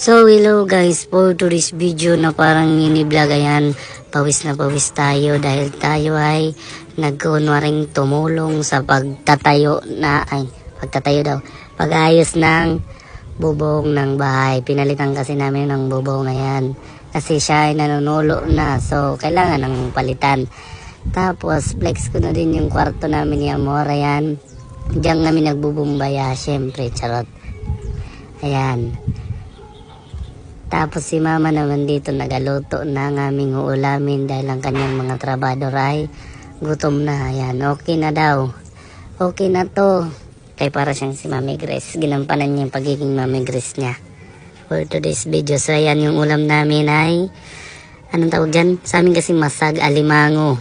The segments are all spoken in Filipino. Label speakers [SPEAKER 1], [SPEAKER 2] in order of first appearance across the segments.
[SPEAKER 1] So hello guys, for today's video na parang mini vlog, ayan, pawis na pawis tayo dahil tayo ay nagkunwaring tumulong sa pagtatayo pag-ayos ng bubong ng bahay. Pinalitan kasi namin ng bubong, ayan, kasi siya ay nanunulo na, so kailangan ng palitan. Tapos flex ko na din yung kwarto namin ni Amor, ayan, diyan kami nagbubumbaya, syempre, charot, ayan. Tapos si mama naman dito nagaluto ng aming uulamin dahil ang kanyang mga trabador ay gutom na. Ayan, okay na daw. Okay na to. Kaya para siyang si Mami Grace. Ginampanan niya yung pagiging Mami Grace niya. For today's video. So ayan, yung ulam namin ay, anong tawag dyan? Sa amin kasi masag, alimango.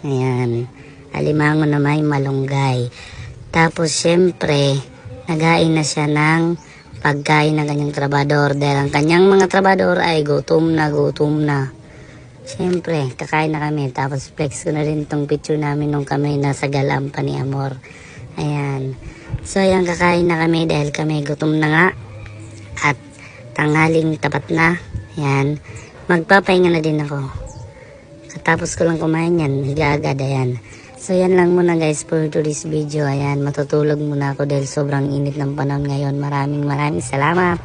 [SPEAKER 1] Ayan, alimango na may malunggay. Tapos syempre, naghain na siya ng pagkain ng kanyang trabador dahil ang kanyang mga trabador ay gutom na. Siyempre, kakain na kami. Tapos flex ko na rin itong picture namin nung kami nasa galampa ni Amor. Ayan. So ayan, kakain na kami dahil kami gutom na nga. At tanghaling tapat na. Ayan. Magpapahinga na din ako. Katapos ko lang kumain yan, higa agad, ayan. So yan lang muna guys for today's video. Ayan, matutulog muna ako dahil sobrang init ng panahon ngayon. Maraming salamat.